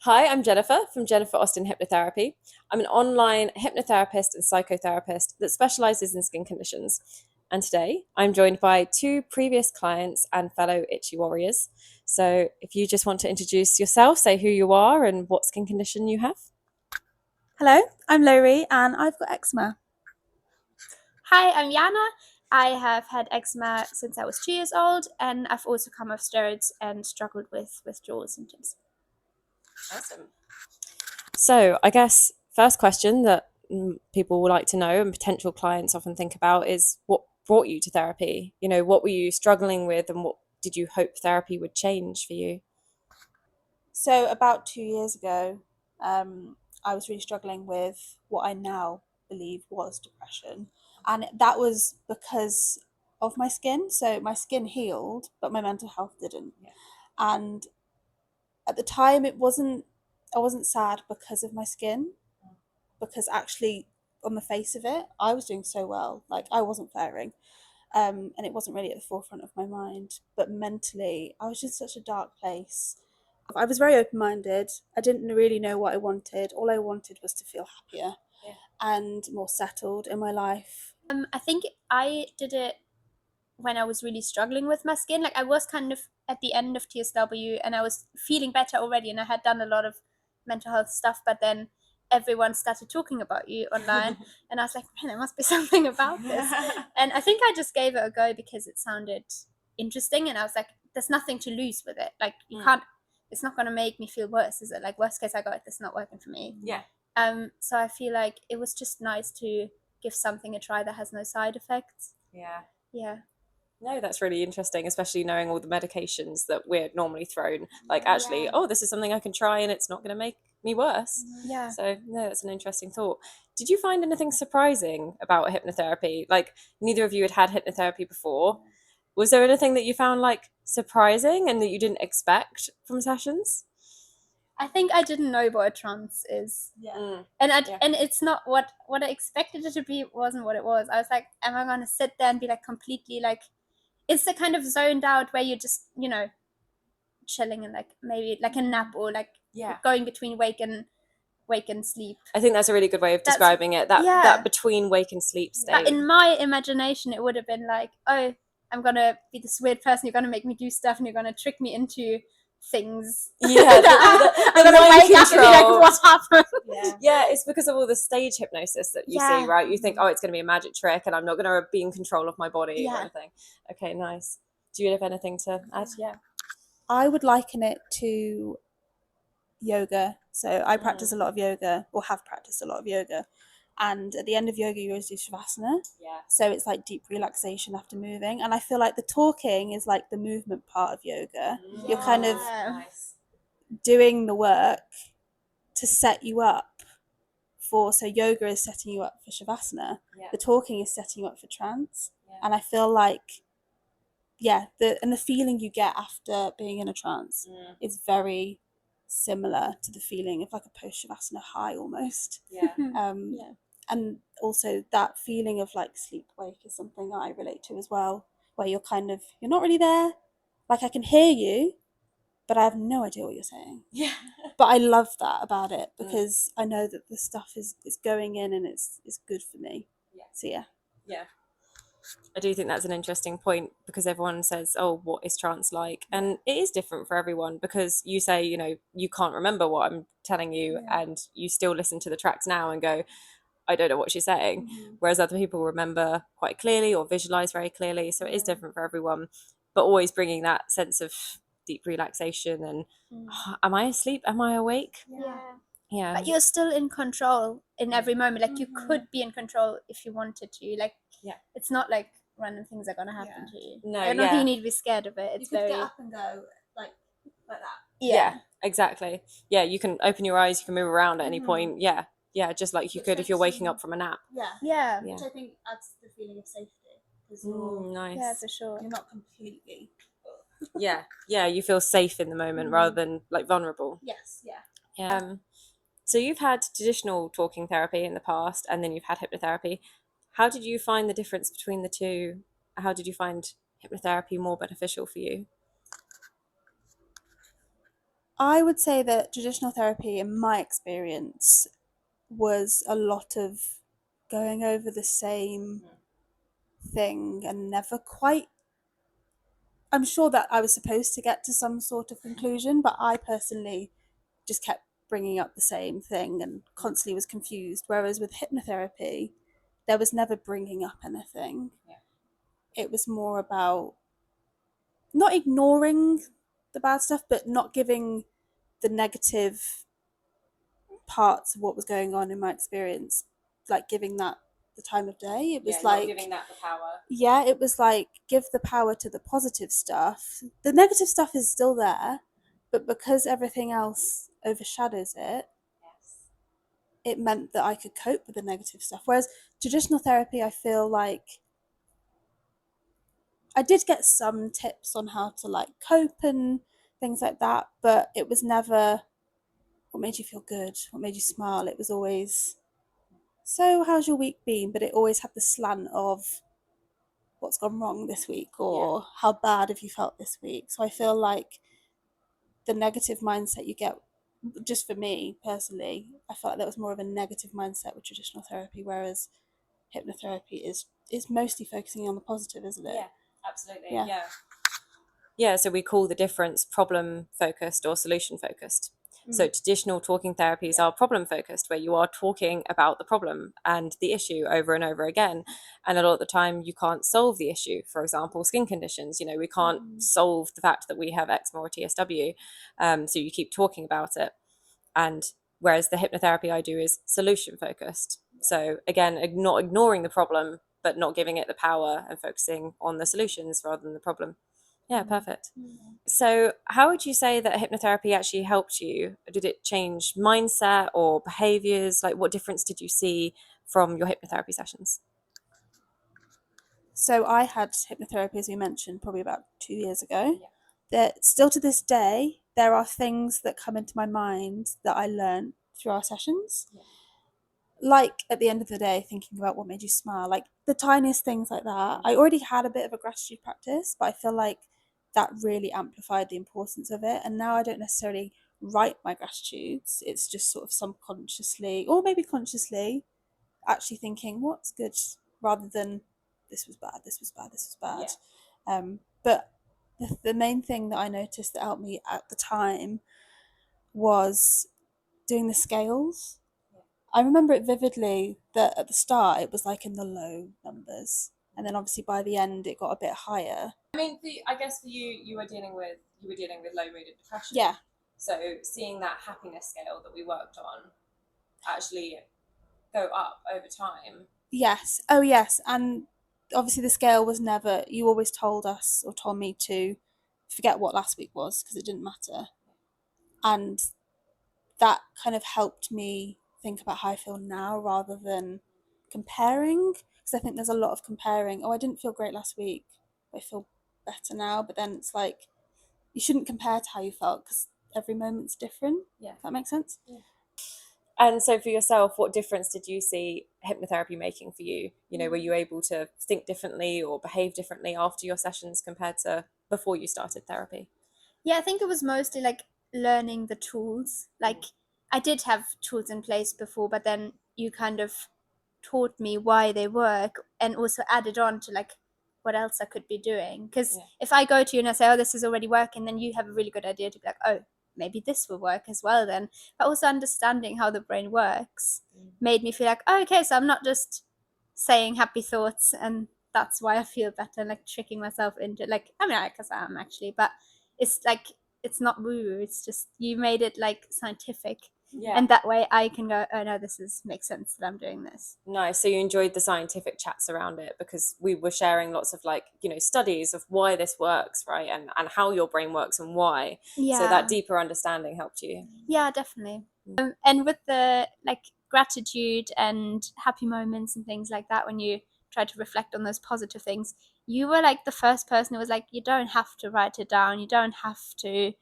Hi, I'm Jennifer from Jennifer Austin Hypnotherapy. I'm an online hypnotherapist and psychotherapist that specializes in skin conditions. And today I'm joined by two previous clients and fellow itchy warriors. So if you just want to introduce yourself, say who you are and what skin condition you have. Hello, I'm Lowri and I've got eczema. Hi, I'm Janna. I have had eczema since I was 2 years old, and I've also come off steroids and struggled with withdrawal symptoms. Awesome. So I guess first question that people would like to know and potential clients often think about is what brought you to therapy? You know, what were you struggling with and what did you hope therapy would change for you? So, about 2 years ago, I was really struggling with what I now believe was depression. And that was because of my skin. So, my skin healed, but my mental health didn't. Yeah. And at the time, I wasn't sad because of my skin, because actually, on the face of it, I was doing so well. Like, I wasn't flaring. And it wasn't really at the forefront of my mind. But mentally, I was just such a dark place. I was very open minded. I didn't really know what I wanted. All I wanted was to feel happier and more settled in my life. I think I did it when I was really struggling with my skin. Like I was kind of at the end of TSW and I was feeling better already, and I had done a lot of mental health stuff, but then everyone started talking about you online and I was like, man, there must be something about this. And I think I just gave it a go because it sounded interesting, and I was like, there's nothing to lose with it. Like you can't, it's not going to make me feel worse, is it? Like worst case I got it, it's not working for me. Yeah. So I feel like it was just nice to give something a try that has no side effects. Yeah. No, that's really interesting, especially knowing all the medications that we're normally thrown. Like, actually, oh, this is something I can try and it's not going to make me worse. Yeah. So, no, that's an interesting thought. Did you find anything surprising about hypnotherapy? Like, neither of you had hypnotherapy before. Was there anything that you found, like, surprising and that you didn't expect from sessions? I think I didn't know what a trance is. Yeah. And it's not what I expected it to be. It wasn't what it was. I was like, am I gonna sit there and be like completely like, it's the kind of zoned out where you're just, chilling and like maybe like a nap or like going between wake and sleep. I think that's a really good way of describing it. That between wake and sleep state. But in my imagination, it would have been like, oh, I'm gonna be this weird person. You're gonna make me do stuff, and you're gonna trick me into things. Yeah, I'm gonna wake up and be like, what happened? Yeah, it's because of all the stage hypnosis that you see, right? You think, oh, it's gonna be a magic trick, and I'm not gonna be in control of my body or anything. Okay, nice. Do you have anything to add? Yeah. I would liken it to yoga. So I practice a lot of yoga, or have practiced a lot of yoga. And at the end of yoga, you always do shavasana. Yeah. So it's like deep relaxation after moving. And I feel like the talking is like the movement part of yoga. You're kind of doing the work to set you up for, so yoga is setting you up for shavasana. The talking is setting you up for trance. And I feel like, the feeling you get after being in a trance is very similar to the feeling of like a post shavasana high almost. And also that feeling of like sleep wake is something that I relate to as well, where you're not really there. Like I can hear you, but I have no idea what you're saying. Yeah. But I love that about it because I know that the stuff is going in and it's good for me. So yeah. I do think that's an interesting point because everyone says, oh, what is trance like? And it is different for everyone because you say, you can't remember what I'm telling you and you still listen to the tracks now and go, I don't know what she's saying. Whereas other people remember quite clearly or visualize very clearly. So it is different for everyone, but always bringing that sense of deep relaxation and am I asleep? Am I awake? Yeah. But you're still in control in every moment. Like you could be in control if you wanted to. Like it's not like random things are gonna happen to you. No, I don't think you need to be scared of it. It's you could very get up and go like that. Yeah, exactly. Yeah, you can open your eyes, you can move around at any point. Yeah, just like you could if you're waking up from a nap. Yeah. Which I think adds to the feeling of safety because nice. Yeah, for sure. You're not completely. Yeah, you feel safe in the moment rather than like vulnerable. Yes. Yeah. So you've had traditional talking therapy in the past, and then you've had hypnotherapy. How did you find the difference between the two? How did you find hypnotherapy more beneficial for you? I would say that traditional therapy, in my experience, was a lot of going over the same thing and never quite. I'm sure that I was supposed to get to some sort of conclusion, but I personally just kept bringing up the same thing and constantly was confused. Whereas with hypnotherapy, there was never bringing up anything. Yeah. It was more about not ignoring the bad stuff, but not giving the negative parts of what was going on in my experience, like giving that the time of day. It was not giving that the power. Yeah, it was like give the power to the positive stuff. The negative stuff is still there, but because everything else overshadows it, Yes. it meant that I could cope with the negative stuff. Whereas traditional therapy, I feel like I did get some tips on how to like cope and things like that, but it was never what made you feel good, what made you smile. It was always, so how's your week been? But it always had the slant of what's gone wrong this week, or how bad have you felt this week. So I feel like the negative mindset you get, just for me personally, I felt like there was more of a negative mindset with traditional therapy, whereas hypnotherapy is mostly focusing on the positive, isn't it? Yeah, absolutely. Yeah, so we call the difference problem focused or solution focused. So traditional talking therapies are problem focused, where you are talking about the problem and the issue over and over again. And a lot of the time you can't solve the issue. For example, skin conditions, we can't solve the fact that we have eczema or TSW. So you keep talking about it. And whereas the hypnotherapy I do is solution focused. So again, not ignoring the problem, but not giving it the power and focusing on the solutions rather than the problem. Yeah, perfect. So how would you say that hypnotherapy actually helped you? Did it change mindset or behaviors? Like, what difference did you see from your hypnotherapy sessions? So I had hypnotherapy, as we mentioned, probably about 2 years ago. That still to this day, there are things that come into my mind that I learned through our sessions. Like at the end of the day, thinking about what made you smile, like the tiniest things like that. I already had a bit of a gratitude practice, but I feel like that really amplified the importance of it. And now I don't necessarily write my gratitudes. It's just sort of subconsciously or maybe consciously actually thinking what's good rather than this was bad, this was bad, this was bad. But the main thing that I noticed that helped me at the time was doing the scales. I remember it vividly that at the start it was like in the low numbers, and then obviously by the end it got a bit higher. I mean, I guess for you, you were dealing with low mood and depression. Yeah. So seeing that happiness scale that we worked on actually go up over time. Yes. Oh, yes. And obviously the scale was never. You always told us or told me to forget what last week was because it didn't matter, and that kind of helped me think about how I feel now rather than comparing, because I think there's a lot of comparing. Oh, I didn't feel great last week, I feel better now. But then it's like you shouldn't compare to how you felt because every moment's different. Yeah. Does that make sense? Yeah. And so for yourself, what difference did you see hypnotherapy making for you? Were you able to think differently or behave differently after your sessions compared to before you started therapy? Yeah, I think it was mostly like learning the tools. Like I did have tools in place before, but then you kind of taught me why they work and also added on to like what else I could be doing. Because if I go to you and I say, oh, this is already working, then you have a really good idea to be like, oh, maybe this will work as well then. But also understanding how the brain works made me feel like, oh, okay, so I'm not just saying happy thoughts and that's why I feel better, like tricking myself into like, I mean, I guess I am actually, but it's like, it's not woo, it's just you made it like scientific. Yeah. And that way I can go, oh no, makes sense that I'm doing this. Nice. So you enjoyed the scientific chats around it because we were sharing lots of studies of why this works, right? And how your brain works and why. Yeah. So that deeper understanding helped you. Yeah, definitely. And with the like gratitude and happy moments and things like that, when you try to reflect on those positive things, you were like the first person who was like, you don't have to write it down. You don't have to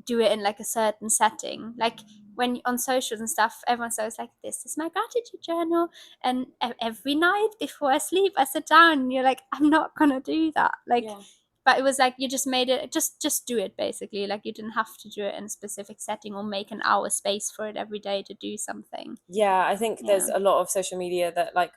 do it in like a certain setting. Like when on socials and stuff, everyone's always like, this is my gratitude journal, and every night before I sleep I sit down and you're like, I'm not gonna do that. Like But it was like you just made it, just do it basically. Like you didn't have to do it in a specific setting or make an hour space for it every day to do something. Yeah, I think there's Yeah. a lot of social media that like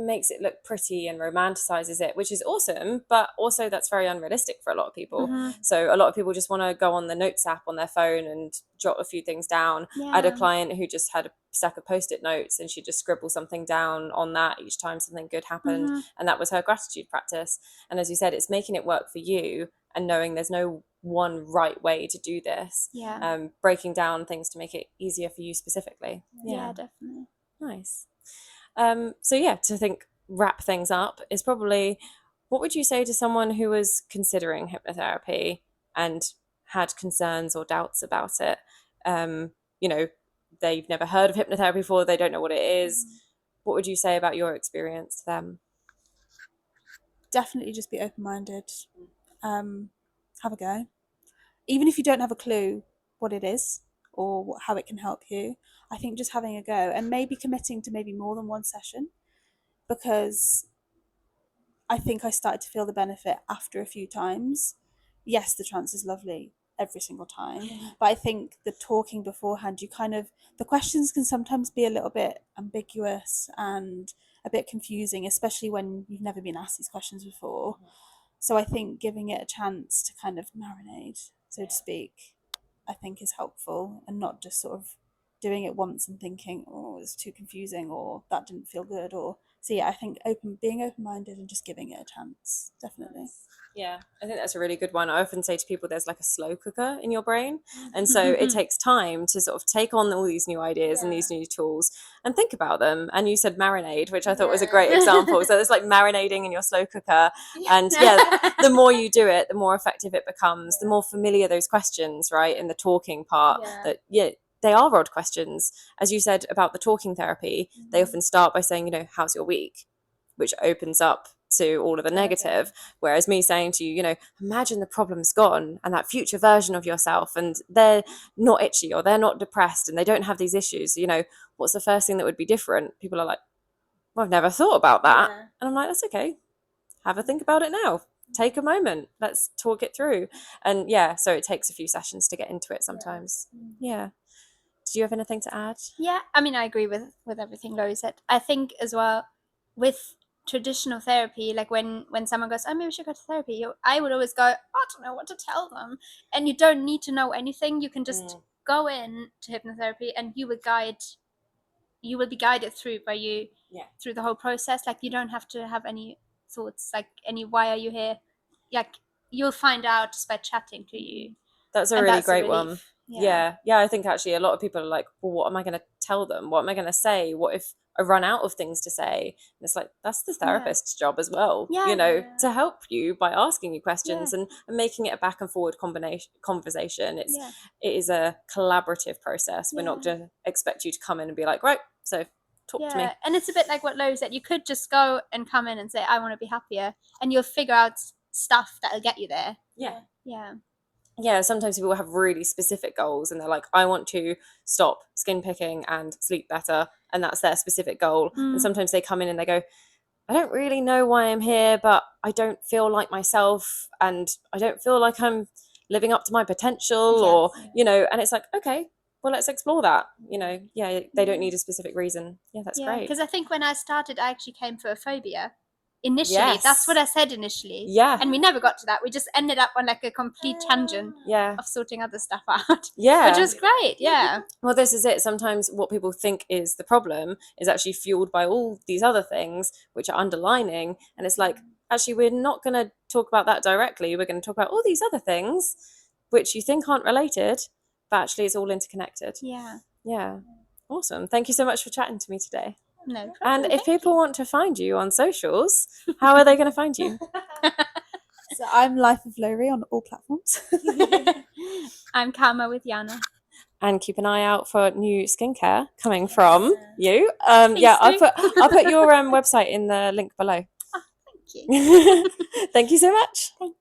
makes it look pretty and romanticizes it, which is awesome, but also that's very unrealistic for a lot of people. Mhm. So a lot of people just want to go on the notes app on their phone and jot a few things down. I had a Yeah. client who just had a stack of post-it notes and she just scribble something down on that each time something good happened, Mhm. and that was her gratitude practice. And as you said, it's making it work for you and knowing there's no one right way to do this. Yeah. Breaking down things to make it easier for you specifically. Yeah, definitely. Nice. So yeah, to wrap things up is probably, what would you say to someone who was considering hypnotherapy and had concerns or doubts about it? You know, they've never heard of hypnotherapy before, they don't know what it is. What would you say about your experience to them? Definitely just be open-minded. Have a go. Even if you don't have a clue what it is or how it can help you, I think just having a go and maybe committing to maybe more than one session, because I think I started to feel the benefit after a few times. Yes, the trance is lovely every single time, but I think the talking beforehand, the questions can sometimes be a little bit ambiguous and a bit confusing, especially when you've never been asked these questions before. So I think giving it a chance to kind of marinate, so to speak, I think is helpful, and not just sort of doing it once and thinking, oh, it's too confusing or that didn't feel good. Or so yeah, I think being open-minded and just giving it a chance, definitely. Yeah, I think that's a really good one. I often say to people there's like a slow cooker in your brain. And so it takes time to sort of take on all these new ideas and these new tools and think about them. And you said marinade, which I thought was a great example. So it's like marinating in your slow cooker. And yeah, the more you do it, the more effective it becomes, the more familiar those questions, right, in the talking part, that, they are odd questions. As you said about the talking therapy, they often start by saying, how's your week? Which opens up to all of the negative. Whereas me saying to you, imagine the problem's gone and that future version of yourself, and they're not itchy or they're not depressed and they don't have these issues, what's the first thing that would be different? People are like, well, I've never thought about that. And I'm like, that's okay. Have a think about it now. Take a moment. Let's talk it through. And yeah, so it takes a few sessions to get into it sometimes. Yeah. Do you have anything to add? Yeah, I mean, I agree with everything Lowri said. I think as well with traditional therapy, like when someone goes, oh, maybe we should go to therapy, I would always go, I don't know what to tell them. And you don't need to know anything. You can just go in to hypnotherapy and you will be guided through through the whole process. Like you don't have to have any thoughts, like why are you here? Like you'll find out just by chatting to you. That's a really great one. Yeah. I think actually a lot of people are like, well, what am I going to tell them? What am I going to say? What if I run out of things to say? And it's like, that's the therapist's job as well, to help you by asking you questions and making it a back and forward conversation. It is a collaborative process. We're not going to expect you to come in and be like, right, so talk to me. And it's a bit like what Lowri said. You could just go and come in and say, I want to be happier, and you'll figure out stuff that'll get you there. Yeah, sometimes people have really specific goals and they're like, I want to stop skin picking and sleep better. And that's their specific goal. And sometimes they come in and they go, I don't really know why I'm here, but I don't feel like myself and I don't feel like I'm living up to my potential and it's like, okay, well, let's explore that. They don't need a specific reason. Yeah, that's great. Because I think when I started, I actually came for a phobia. Initially, that's what I said initially. And we never got to that. We just ended up on like a complete tangent of sorting other stuff out. Which was great. Well, this is it. Sometimes what people think is the problem is actually fueled by all these other things which are underlining. And it's like, actually, we're not going to talk about that directly. We're going to talk about all these other things which you think aren't related, but actually it's all interconnected. Yeah. Awesome. Thank you so much for chatting to me today. No problem. And if people want to find you on socials, how are they going to find you? So I'm Life of Lowri on all platforms. I'm Karma with Janna. And keep an eye out for new skincare coming from you. I'll put your website in the link below. Oh, thank you. Thank you so much. Thank